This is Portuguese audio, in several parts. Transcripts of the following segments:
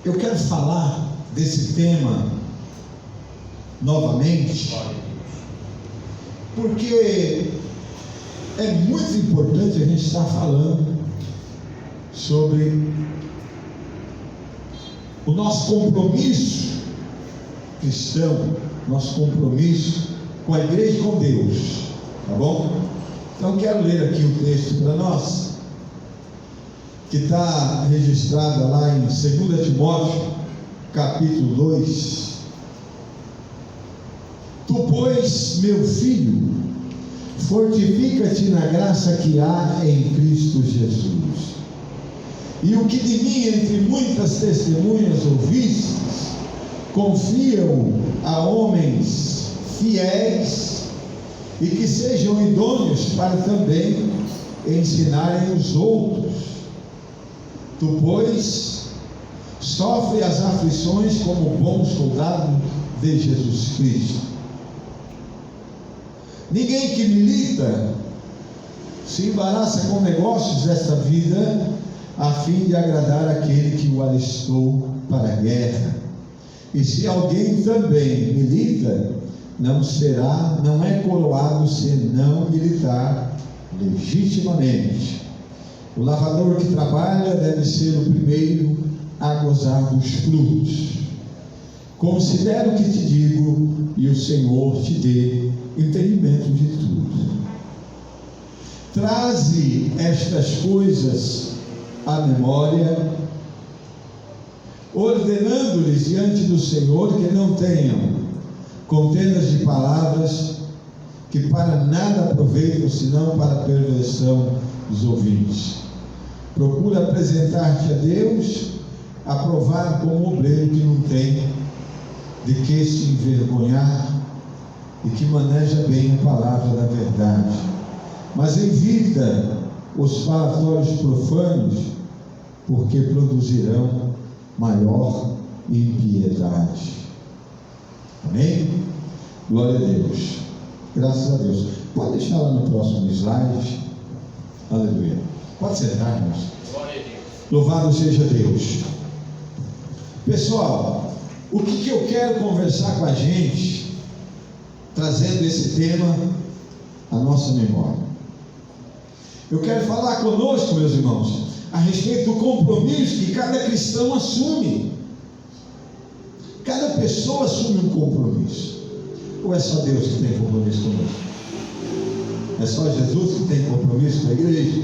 Eu quero falar desse tema novamente, porque é muito importante a gente estar falando sobre o nosso compromisso cristão, nosso compromisso com a igreja e com Deus, tá bom? Então quero ler aqui o texto para nós, que está registrado lá em 2 Timóteo, capítulo 2. Tu, pois, meu filho, fortifica-te na graça que há em Cristo Jesus. E o que de mim, entre muitas testemunhas ouvistes, confia-o a homens fiéis e que sejam idôneos para também ensinarem os outros. Tu, pois, sofre as aflições como bom soldado de Jesus Cristo. Ninguém que milita se embaraça com negócios desta vida, a fim de agradar aquele que o alistou para a guerra. E se alguém também milita, não é coroado se não militar legitimamente. O lavrador que trabalha deve ser o primeiro a gozar dos frutos. Considera o que te digo, e o Senhor te dê entendimento de tudo. Traze estas coisas à memória, ordenando-lhes diante do Senhor que não tenham contendas de palavras que para nada aproveitam, senão para a perversão dos ouvintes. Procura apresentar-te a Deus aprovado como obreiro que não tem de que se envergonhar e que maneja bem a palavra da verdade. Mas evita os falatórios profanos, porque produzirão maior impiedade. Amém? Glória a Deus. Graças a Deus. Pode deixar lá no próximo slide. Aleluia. Pode sentar, irmãos. Glória a Deus. Louvado seja Deus. Pessoal, o que eu quero conversar com a gente, trazendo esse tema à nossa memória? Eu quero falar conosco, meus irmãos, a respeito do compromisso que cada cristão assume. Cada pessoa assume um compromisso. Ou é só Deus que tem compromisso conosco? É só Jesus que tem compromisso com a igreja?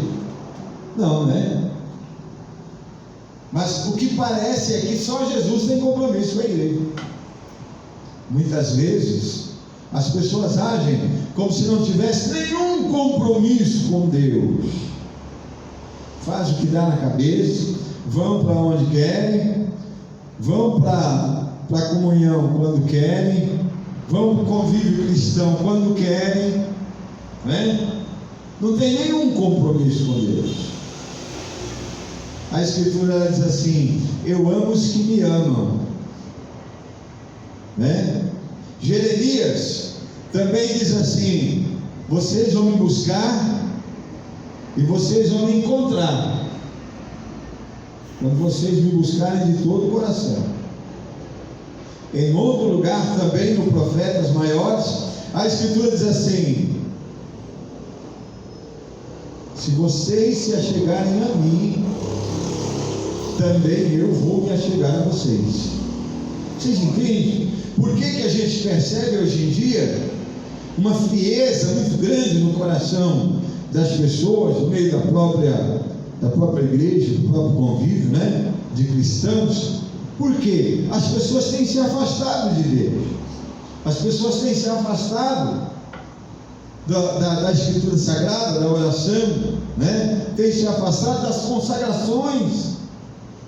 Não, né? Mas o que parece é que só Jesus tem compromisso com a igreja. Muitas vezes as pessoas agem como se não tivesse nenhum compromisso com Deus. Faz o que dá na cabeça, vão para onde querem, vão para a comunhão quando querem, vão para o convívio cristão quando querem, né? Não tem nenhum compromisso com Deus. A Escritura diz assim: eu amo os que me amam, né? Jeremias também diz assim: vocês vão me buscar e vocês vão me encontrar quando vocês me buscarem de todo o coração. Em outro lugar também, no Profetas Maiores, a Escritura diz assim: se vocês se achegarem a mim, também eu vou me achegar a vocês. Vocês entendem? Por que a gente percebe hoje em dia uma frieza muito grande no coração das pessoas, no meio da própria igreja, do próprio convívio, né, de cristãos? Por quê? As pessoas têm se afastado de Deus, as pessoas têm se afastado da Escritura Sagrada, da oração, né? Têm se afastado das consagrações,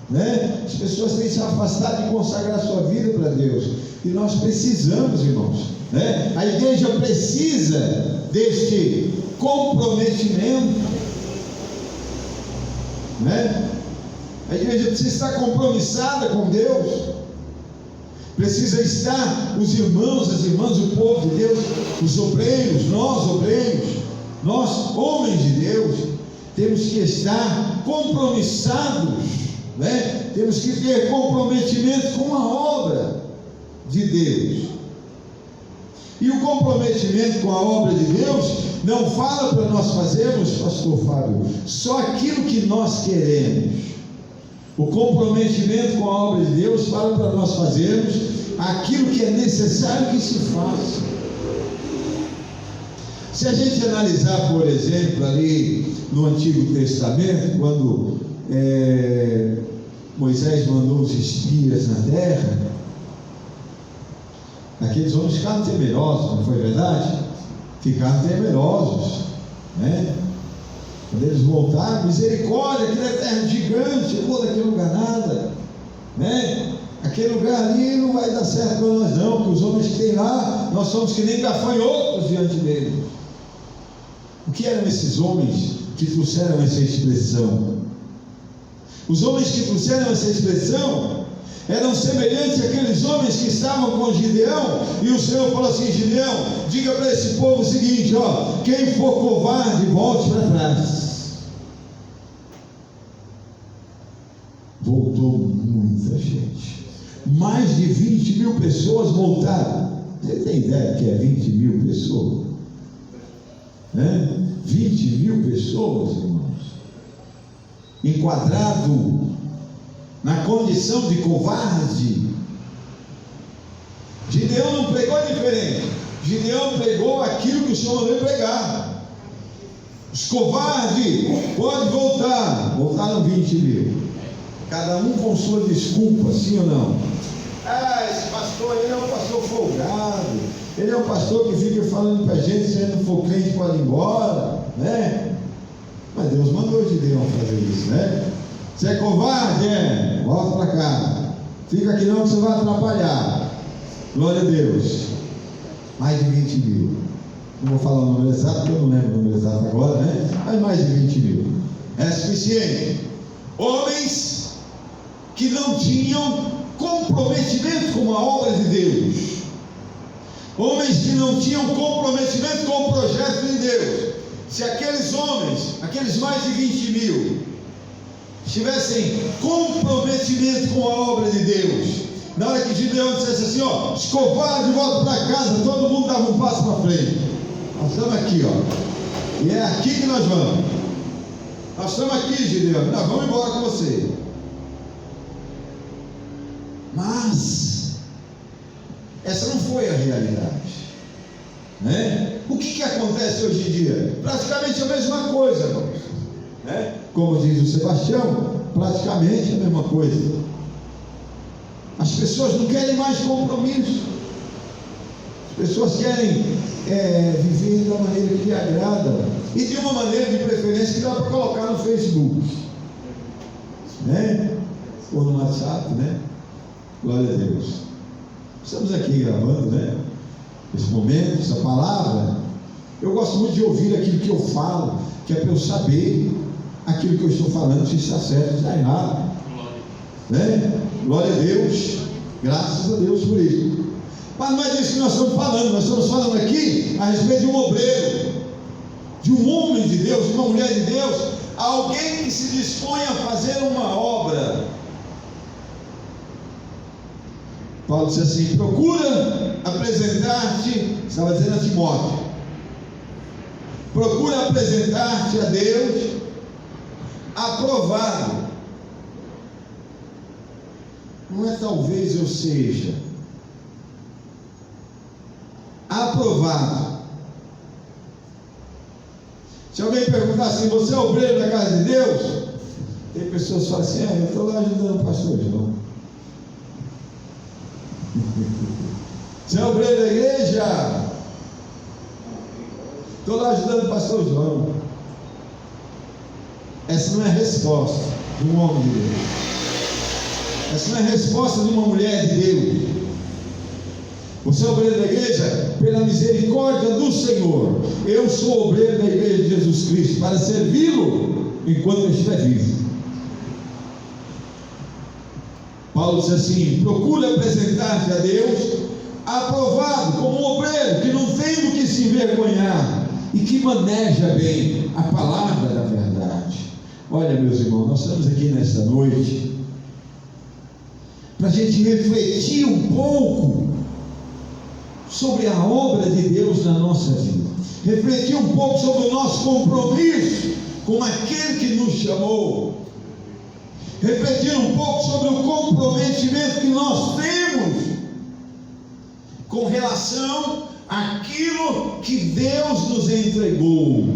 né? As pessoas têm se afastado de consagrar sua vida para Deus, e nós precisamos, irmãos, né? A igreja precisa deste comprometimento, né? A igreja precisa estar compromissada com Deus, precisa estar os irmãos, as irmãs, o povo de Deus, os obreiros, nós homens de Deus, temos que estar compromissados né? Temos que ter comprometimento com a obra de Deus. E o comprometimento com a obra de Deus não fala para nós fazermos, pastor Fábio, só aquilo que nós queremos. O comprometimento com a obra de Deus fala para nós fazermos aquilo que é necessário que se faça. Se a gente analisar, por exemplo, ali no Antigo Testamento, quando Moisés mandou os espias na terra, aqueles homens ficaram temerosos, não foi verdade? Ficaram temerosos, né? Quando eles voltaram, misericórdia, aquela terra gigante, eu vou daquele lugar nada, né? Aquele lugar ali não vai dar certo para nós não, porque os homens que tem lá, nós somos que nem gafanhotos diante deles. O que eram esses homens que trouxeram essa expressão? Os homens que trouxeram essa expressão eram semelhantes àqueles homens que estavam com Gideão, e o Senhor falou assim: Gideão, diga para esse povo o seguinte, ó, quem for covarde, volte para trás. Voltou muita gente, mais de 20 mil pessoas voltaram. Você tem ideia que é 20 mil pessoas? 20 mil pessoas, irmãos, enquadrado na condição de covarde. Gideão não pregou diferente. Gideão pregou aquilo que o Senhor mandou pregar. Os covardes podem voltar. Voltaram 20 mil, cada um com sua desculpa, sim ou não? Esse pastor, ele é um pastor folgado, ele é um pastor que fica falando para a gente, se ele não for crente pode ir embora, né? Mas Deus mandou Gideão fazer isso, né? Você é covarde? Volta para cá, fica aqui não que você vai atrapalhar. Glória a Deus. Mais de 20 mil. Não vou falar o número exato, porque eu não lembro o número exato agora, né? Mas mais de 20 mil é suficiente. Homens que não tinham comprometimento com a obra de Deus, homens que não tinham comprometimento com o projeto de Deus. Se aqueles homens, aqueles mais de 20 mil, tivessem comprometimento com a obra de Deus, na hora que Gideão dissesse assim, ó, os covardes voltam para casa, todo mundo dava um passo para frente. Nós estamos aqui, ó, e é aqui que nós vamos. Nós estamos aqui, Gideão, nós vamos embora com você. Mas essa não foi a realidade, né? O que acontece hoje em dia? Praticamente a mesma coisa, irmãos, né? Como diz o Sebastião, praticamente a mesma coisa. As pessoas não querem mais compromisso. As pessoas querem viver da maneira que lhe agrada, e de uma maneira de preferência que dá para colocar no Facebook, né? Ou no WhatsApp, né? Glória a Deus. Estamos aqui gravando, né? Esse momento, essa palavra. Eu gosto muito de ouvir aquilo que eu falo, que é para eu saber aquilo que eu estou falando, se está certo, se está errado, né? Glória a Deus, graças a Deus por isso. Mas não é disso que nós estamos falando aqui a respeito de um obreiro, de um homem de Deus, de uma mulher de Deus, alguém que se dispõe a fazer uma obra. Paulo disse assim: procura apresentar-te, estava dizendo a Timóteo, procura apresentar-te a Deus aprovado. Não é talvez eu seja aprovado. Se alguém perguntar assim, você é obreiro da casa de Deus? Tem pessoas que falam assim, eu estou lá ajudando o pastor João. Você é obreiro da igreja? Estou lá ajudando o pastor João. Essa não é a resposta de um homem de Deus. Essa não é a resposta de uma mulher de Deus. Você é obreiro da igreja? Pela misericórdia do Senhor. Eu sou obreiro da igreja de Jesus Cristo, para servi-lo enquanto eu estiver vivo. Paulo diz assim: procura apresentar-te a Deus aprovado, como um obreiro que não tem do que se envergonhar e que maneja bem a palavra da verdade. Olha, meus irmãos, nós estamos aqui nesta noite para a gente refletir um pouco sobre a obra de Deus na nossa vida, refletir um pouco sobre o nosso compromisso com aquele que nos chamou, refletir um pouco sobre o comprometimento que nós temos com relação àquilo que Deus nos entregou.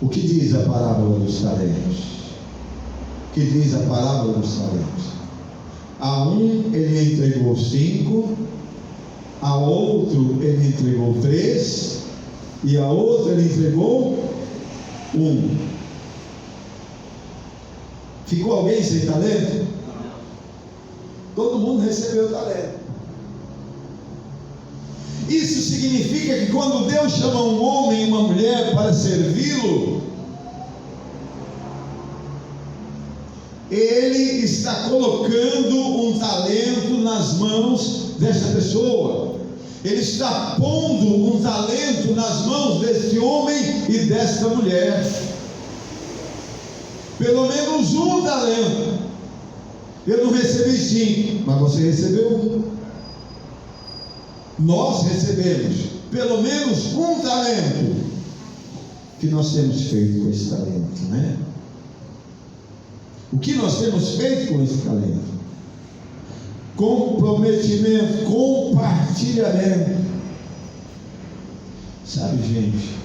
O que diz a parábola dos talentos? O que diz a parábola dos talentos? A um ele entregou 5, a outro ele entregou 3, e a outra ele entregou 1. Ficou alguém sem talento? Todo mundo recebeu talento. Isso significa que quando Deus chama um homem e uma mulher para servi-lo, Ele está colocando um talento nas mãos dessa pessoa. Ele está pondo um talento nas mãos desse homem e desta mulher. Pelo menos um talento. Eu não recebi 5, mas você recebeu 1. Nós recebemos pelo menos um talento. O que nós temos feito com esse talento, né? O que nós temos feito com esse talento? Comprometimento, compartilhamento. Sabe, gente,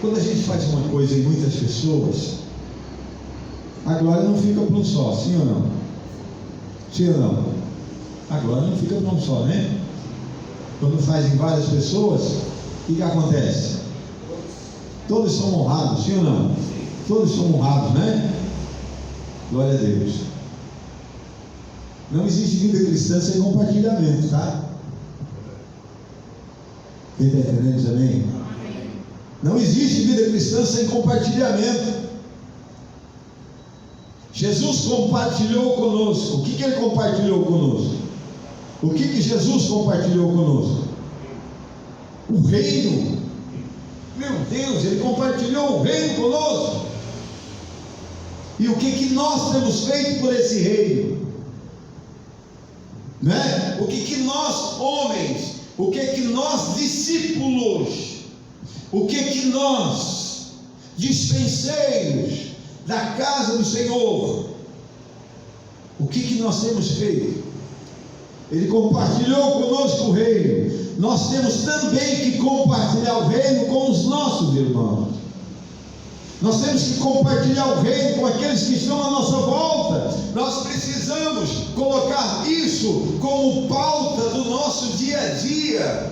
quando a gente faz uma coisa em muitas pessoas, a glória não fica para um só, sim ou não? Sim ou não? A glória não fica para um só, né? Quando faz em várias pessoas, o que acontece? Todos são honrados, sim ou não? Todos são honrados, né? Glória a Deus. Não existe vida cristã sem compartilhamento, tá? Quem está entendendo isso, amém? Não existe vida cristã sem compartilhamento. Jesus compartilhou conosco. O que ele compartilhou conosco? O que Jesus compartilhou conosco? O reino. Meu Deus, ele compartilhou o reino conosco. E o que nós temos feito por esse reino? Né? O que nós, homens, o que nós, discípulos, o que nós, dispenseiros da casa do Senhor, o que nós temos feito? Ele compartilhou conosco o reino. Nós temos também que compartilhar o reino com os nossos irmãos. Nós temos que compartilhar o reino com aqueles que estão à nossa volta. Nós precisamos colocar isso como pauta do nosso dia a dia.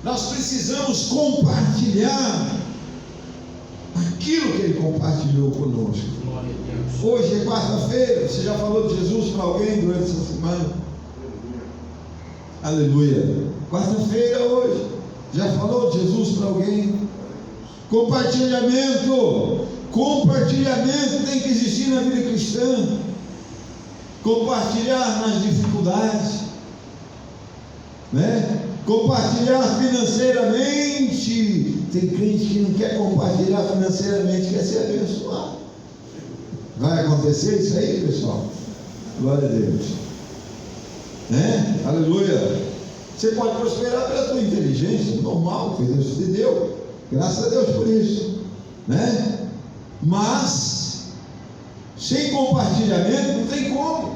Nós precisamos compartilhar aquilo que Ele compartilhou conosco. Hoje é quarta-feira. Você já falou de Jesus para alguém durante essa semana? Aleluia. Quarta-feira hoje. Já falou de Jesus para alguém? Compartilhamento. Compartilhamento tem que existir na vida cristã. Compartilhar nas dificuldades, né? Compartilhar financeiramente. Tem crente que não quer compartilhar financeiramente, quer ser abençoado. Vai acontecer isso aí, pessoal? Glória a Deus, né? Aleluia. Você pode prosperar pela tua inteligência, normal, que Deus te deu. Graças a Deus por isso, né? Mas sem compartilhamento não tem como.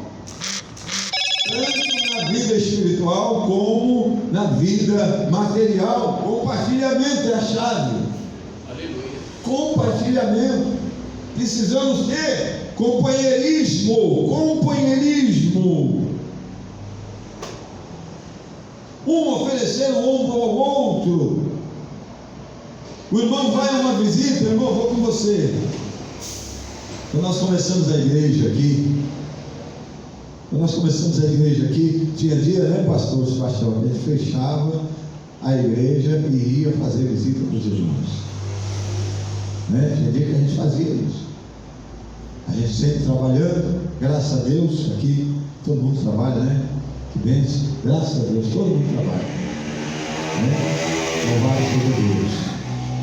Tanto na vida espiritual como na vida material. Compartilhamento é a chave. Aleluia. Compartilhamento. Precisamos ter companheirismo. Companheirismo. Um oferecer um ombro ao outro. O irmão vai a uma visita, irmão, vou com você. Quando nós começamos a igreja aqui, tinha dia, né, pastor Sebastião, a gente fechava a igreja e ia fazer visita para os irmãos, né? Tinha dia que a gente fazia isso. A gente sempre trabalhando, graças a Deus, aqui todo mundo trabalha, né? Que bênção, graças a Deus, todo mundo trabalha, né? Louvado seja Deus.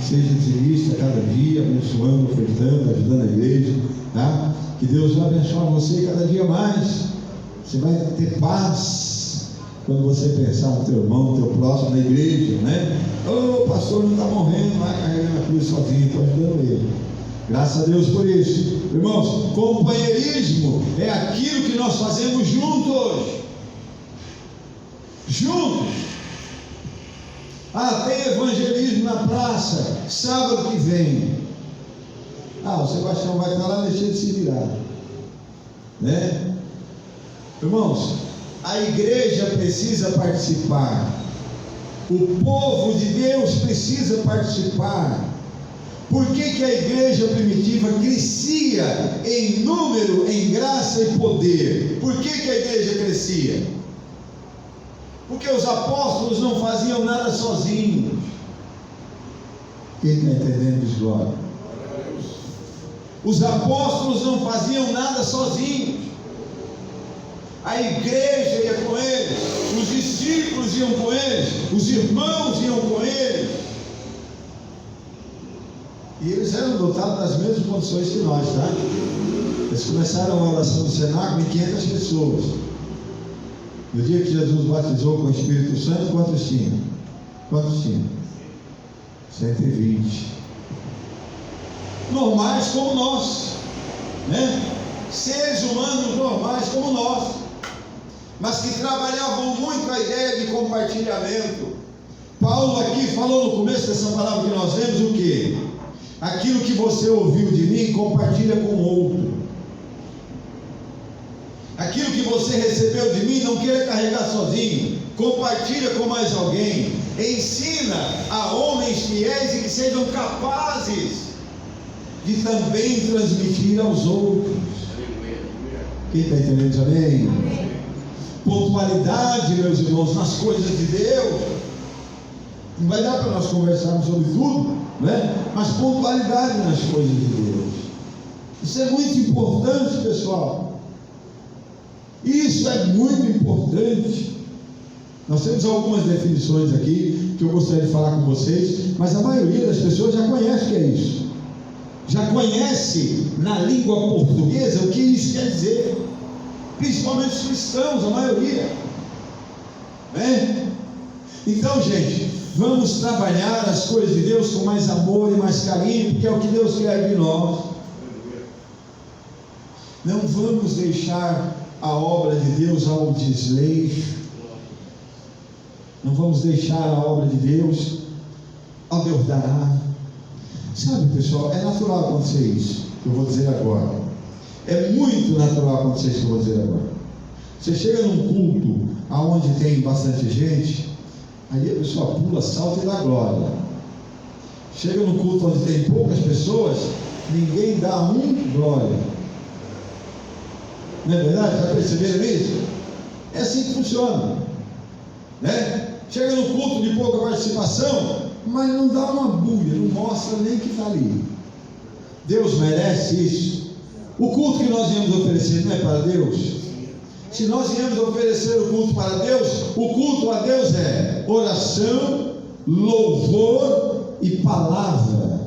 Seja dizimista cada dia, abençoado. dizimando, ofertando, ajudando a igreja, tá? Que Deus vai abençoar você cada dia mais. Você vai ter paz quando você pensar no teu irmão, no teu próximo, na igreja, né? O pastor não está morrendo, vai carregando a cruz sozinho, estou ajudando ele. Graças a Deus por isso. Irmãos, companheirismo é aquilo que nós fazemos juntos. Juntos. Tem evangelismo na praça, sábado que vem. O Sebastião vai estar lá, deixa ele se virar, né? Irmãos, a igreja precisa participar, o povo de Deus precisa participar. Por que a igreja primitiva crescia em número, em graça e poder? Por que a igreja crescia? Porque os apóstolos não faziam nada sozinhos. Quem está entendendo isso, glória? Os apóstolos não faziam nada sozinhos. A igreja ia com eles, os discípulos iam com eles, os irmãos iam com eles. E eles eram dotados das mesmas condições que nós, tá? Eles começaram a oração do cenáculo em 500 pessoas. No dia que Jesus batizou com o Espírito Santo, quantos tinham? 120. Normais como nós, né? Seres humanos normais como nós, mas que trabalhavam muito a ideia de compartilhamento. Paulo aqui falou no começo dessa palavra que nós lemos o quê? Aquilo que você ouviu de mim, compartilha com o outro. Aquilo que você recebeu de mim, não queira carregar sozinho, compartilha com mais alguém. Ensina a homens fiéis e que sejam capazes de também transmitir aos outros. Quem está entendendo isso? Amém? Pontualidade, meus irmãos, nas coisas de Deus. Não vai dar para nós conversarmos sobre tudo, né? Mas pontualidade nas coisas de Deus. Isso é muito importante, pessoal. Isso é muito importante. Nós temos algumas definições aqui que eu gostaria de falar com vocês, mas a maioria das pessoas já conhece o que é isso. Já conhece na língua portuguesa o que isso quer dizer. Principalmente os cristãos, a maioria, né? Então, gente, vamos trabalhar as coisas de Deus com mais amor e mais carinho, porque é o que Deus quer de nós. Não vamos deixar a obra de Deus ao desleixo. Não vamos deixar a obra de Deus ao Deus dará. Sabe, pessoal, é natural acontecer isso que eu vou dizer agora. É muito natural acontecer isso que eu vou dizer agora. Você chega num culto onde tem bastante gente, aí a pessoa pula, salta e dá glória. Chega no culto onde tem poucas pessoas, ninguém dá glória. Não é verdade? Já perceberam isso? É assim que funciona, né? Chega no culto de pouca participação, mas não dá uma buia, não mostra nem que está ali. Deus merece isso. O culto que nós viemos oferecer não é para Deus? Se nós viemos oferecer o culto para Deus, o culto a Deus é oração, louvor e palavra.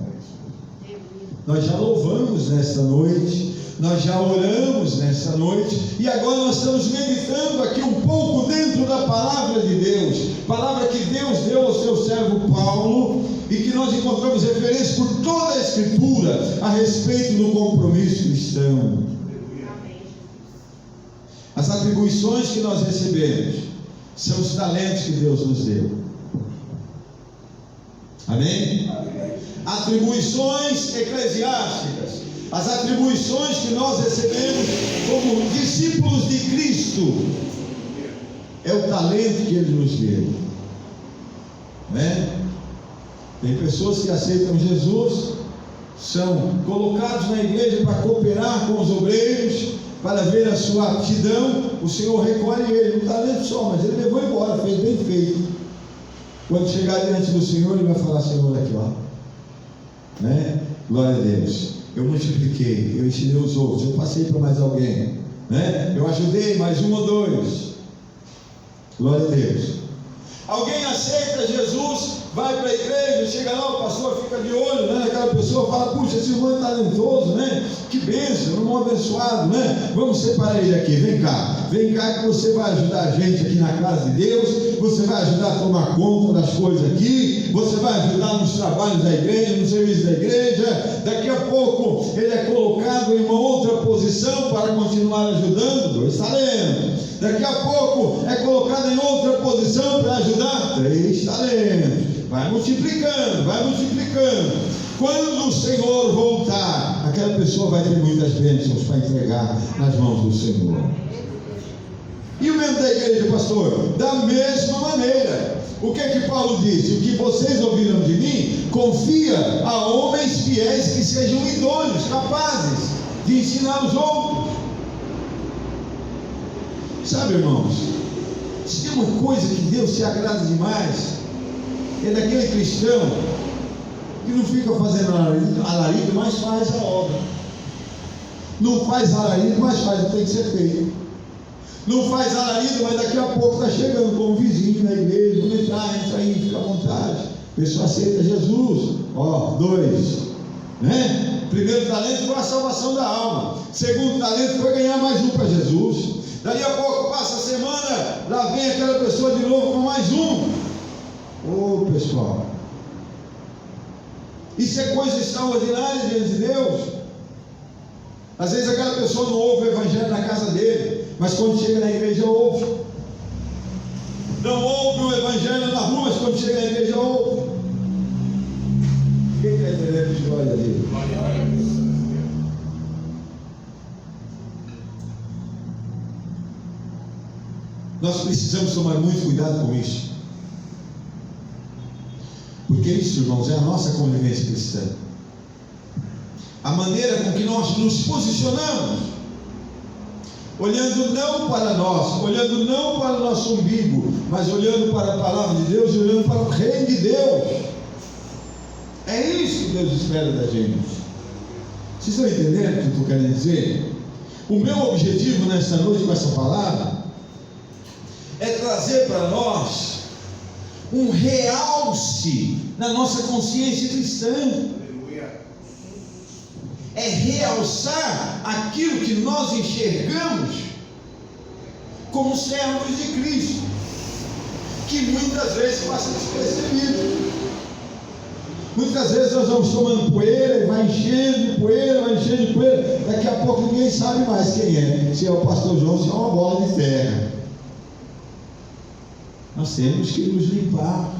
Nós já louvamos nesta noite, nós já oramos nesta noite, e agora nós estamos meditando aqui um pouco dentro da palavra de Deus, palavra que Deus deu ao seu servo Paulo, e que nós encontramos referência por toda a Escritura a respeito do compromisso cristão. As atribuições que nós recebemos são os talentos que Deus nos deu. Amém? Atribuições eclesiásticas, as atribuições que nós recebemos como discípulos de Cristo, é o talento que Ele nos deu, né? Tem pessoas que aceitam Jesus, são colocados na igreja para cooperar com os obreiros, para ver a sua aptidão. O Senhor recolhe ele, um talento só, mas ele levou embora, fez bem feito. Quando chegar diante do Senhor, ele vai falar: Senhor, aqui ó, né? Glória a Deus, eu multipliquei, eu ensinei os outros, eu passei para mais alguém, né? Eu ajudei mais um ou dois. Glória a Deus. Alguém aceita Jesus, vai para a igreja, chega lá, o pastor fica de olho, né? Aquela pessoa fala: puxa, esse irmão é talentoso, né? Que bênção, irmão abençoado, né? Vamos separar ele aqui, vem cá que você vai ajudar a gente aqui na casa de Deus, você vai ajudar a tomar conta das coisas aqui, você vai ajudar nos trabalhos da igreja, no serviço da igreja. Daqui a pouco ele é colocado em uma outra posição para continuar ajudando, 2 talentos. Daqui a pouco é colocado em outra posição para ajudar, 3 talentos. Vai multiplicando, vai multiplicando. Quando o Senhor voltar, aquela pessoa vai ter muitas bênçãos para entregar nas mãos do Senhor. E o membro da igreja, pastor? Da mesma maneira. O que é que Paulo disse? O que vocês ouviram de mim, confia a homens fiéis que sejam idôneos, capazes de ensinar os outros. Sabe, irmãos, se tem uma coisa que Deus se agrada demais, é daquele cristão que não fica fazendo alarido, mas faz a obra. Não faz alarido, mas faz o que tem que ser feito. Não faz alarido, mas daqui a pouco está chegando com um vizinho na igreja: vamos entrar, entra aí, fica à vontade. A pessoa aceita Jesus. 2, né? Primeiro talento foi a salvação da alma. Segundo talento foi ganhar mais um para Jesus. Daí a pouco passa a semana, lá vem aquela pessoa de novo com mais um. Pessoal, isso é coisa extraordinária diante de Deus. Às vezes aquela pessoa não ouve o evangelho na casa dele, mas quando chega na igreja ouve. Não ouve o evangelho na rua, mas quando chega na igreja ouve. Quem está entendendo a história dele? Nós precisamos tomar muito cuidado com isso, porque isso, irmãos, é a nossa convivência cristã. A maneira com que nós nos posicionamos, olhando não para nós, olhando não para o nosso umbigo, mas olhando para a palavra de Deus e olhando para o reino de Deus. É isso que Deus espera da gente. Vocês estão entendendo o que eu estou querendo dizer? O meu objetivo nesta noite com essa palavra é trazer para nós um realce na nossa consciência cristã. É realçar aquilo que nós enxergamos como servos de Cristo, que muitas vezes passa despercebido. Muitas vezes nós vamos tomando poeira e vai enchendo de poeira, vai enchendo de poeira. Daqui a pouco ninguém sabe mais quem é, se é o pastor João, se é uma bola de terra. Nós temos que nos limpar,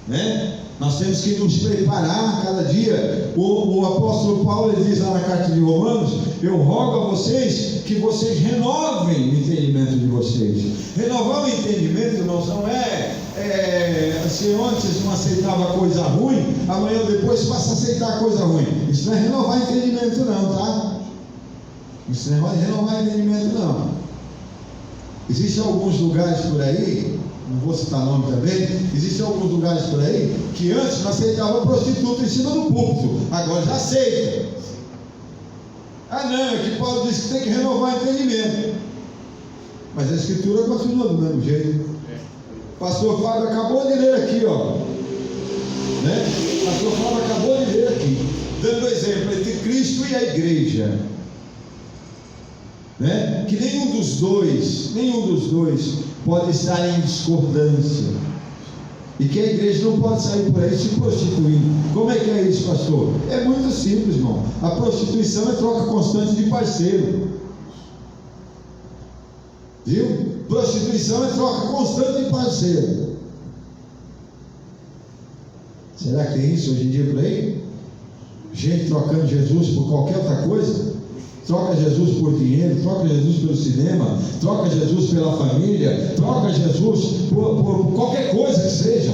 né? Nós temos que nos preparar cada dia. O apóstolo Paulo, ele diz lá na carta de Romanos: eu rogo a vocês que vocês renovem o entendimento de vocês. Renovar o entendimento, irmãos, não se antes não aceitava coisa ruim, amanhã ou depois passa a aceitar coisa ruim. Isso não é renovar entendimento não, tá? Isso não é renovar entendimento não. Existem alguns lugares por aí, não vou citar nome também, existem alguns lugares por aí que antes não aceitava prostituta em cima do púlpito, agora já aceita. Não, aqui Paulo diz que tem que renovar o entendimento, mas a escritura continua do mesmo jeito. Pastor Fábio acabou de ler aqui, né? Pastor Fábio acabou de ler aqui, dando exemplo entre Cristo e a igreja, né? Que nenhum dos dois pode estar em discordância, e que a igreja não pode sair por aí se prostituindo. Como é que é isso, pastor? É muito simples, irmão. A prostituição é troca constante de parceiro, viu? Prostituição é troca constante de parceiro. Será que tem isso hoje em dia por aí? Gente trocando Jesus por qualquer outra coisa? Troca Jesus por dinheiro, troca Jesus pelo cinema, troca Jesus pela família, troca Jesus por qualquer coisa que seja.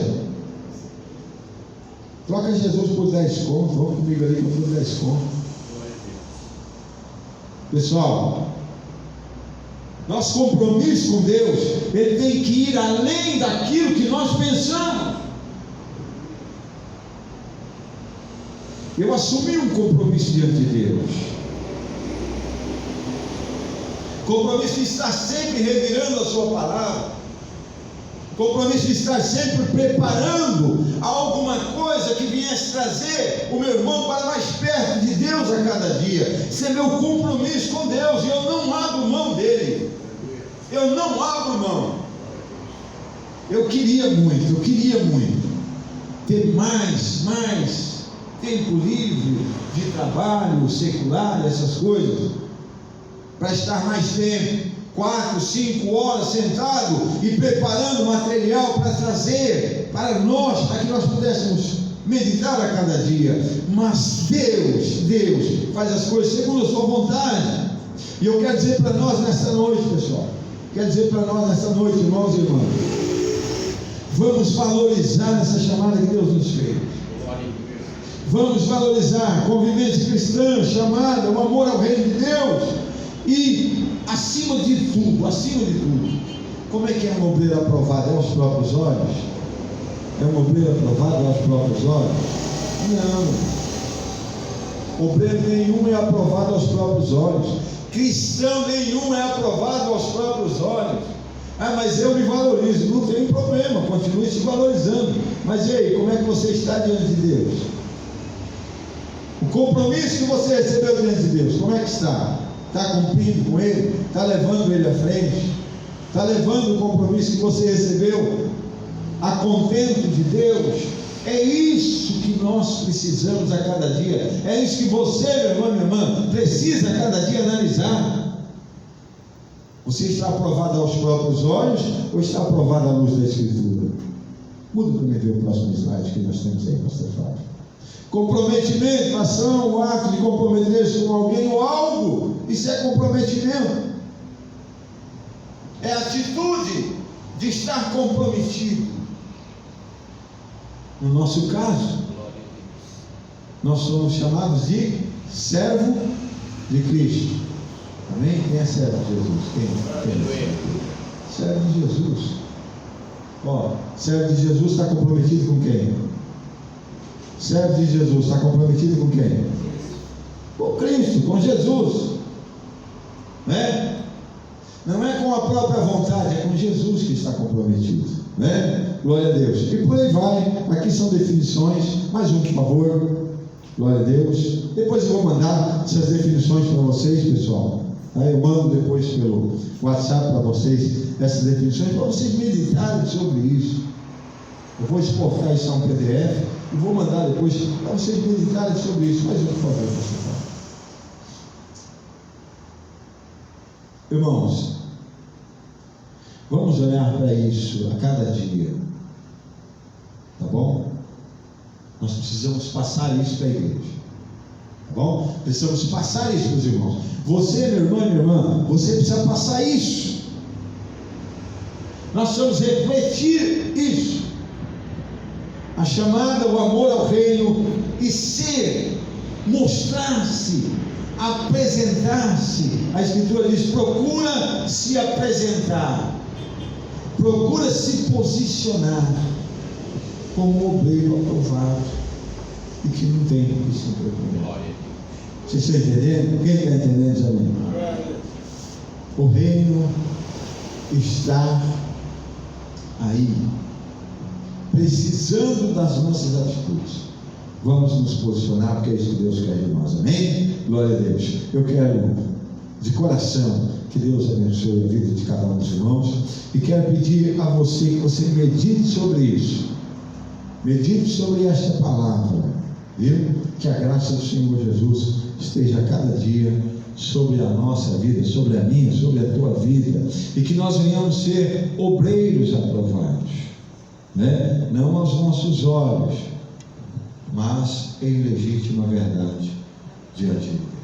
Troca Jesus por 10 contos, vamos comigo ali por 10 contos. Pessoal, nosso compromisso com Deus, ele tem que ir além daquilo que nós pensamos. Eu assumi um compromisso diante de Deus. Compromisso de estar sempre revirando a sua palavra, compromisso de estar sempre preparando alguma coisa que viesse trazer o meu irmão para mais perto de Deus a cada dia. Esse é meu compromisso com Deus, e eu não abro mão dele. Eu não abro mão. Eu queria muito ter mais tempo livre de trabalho secular, essas coisas, para estar mais tempo, 4, 5 horas sentado e preparando material para trazer para nós, para que nós pudéssemos meditar a cada dia. Mas Deus faz as coisas segundo a sua vontade. E eu quero dizer para nós nessa noite, pessoal, irmãos e irmãs, vamos valorizar essa chamada que Deus nos fez. Vamos valorizar a convivência cristã, chamada, o amor ao reino de Deus. E acima de tudo, como é que é um obreiro aprovado? É aos próprios olhos? É um obreiro aprovado aos próprios olhos? Não. Obreiro nenhum é aprovado aos próprios olhos. Cristão nenhum é aprovado aos próprios olhos. Ah, mas eu me valorizo. Não tem problema, continue se valorizando. Mas e aí, como é que você está diante de Deus? O compromisso que você recebeu diante de Deus, como é que está? Está cumprindo com ele? Está levando ele à frente? Está levando o compromisso que você recebeu a contento de Deus? É isso que nós precisamos a cada dia. É isso que você, meu irmão, minha irmã, precisa a cada dia analisar. Você está aprovado aos próprios olhos ou está aprovado à luz da Escritura? Muda para mim ver o próximo slide que nós temos aí, pastor Fábio. Comprometimento, ação, o ato de comprometer-se com alguém ou algo, isso é comprometimento. É a atitude de estar comprometido. No nosso caso, nós somos chamados de servo de Cristo. Amém? Quem é servo de Jesus? Quem? Servo de Jesus. Ó, servo de Jesus está comprometido com quem? Servo de Jesus está comprometido com quem? Com Cristo, com Jesus, né? Não é com a própria vontade, é com Jesus que está comprometido, né? Glória a Deus. E por aí vai. Aqui são definições. Mais um, por favor. Glória a Deus. Depois eu vou mandar essas definições para vocês, pessoal. Aí eu mando depois pelo WhatsApp para vocês essas definições, para vocês meditarem sobre isso. Eu vou exportar isso a um PDF e vou mandar depois para vocês meditarem sobre isso. Mais um, por favor, pastor. Irmãos, vamos olhar para isso a cada dia, tá bom? Nós precisamos passar isso para a igreja, tá bom? Precisamos passar isso para os irmãos. Você, meu irmão e minha irmã, você precisa passar isso. Nós precisamos refletir isso. A chamada, o amor ao reino e ser, mostrar-se, apresentar-se. A Escritura diz: procura se apresentar, procura se posicionar como um obreiro aprovado e que não tem que se preocupar. Vocês estão entendendo? Quem está entendendo também? O reino está aí, precisando das nossas atitudes. Vamos nos posicionar, porque é isso que Deus quer de nós, amém? Glória a Deus. Eu quero de coração que Deus abençoe a vida de cada um dos irmãos, e quero pedir a você que você medite sobre isso, medite sobre esta palavra, viu? Que a graça do Senhor Jesus esteja a cada dia sobre a nossa vida, sobre a minha, sobre a tua vida, e que nós venhamos ser obreiros aprovados, né? Não aos nossos olhos, mas em legítima verdade diante de Deus.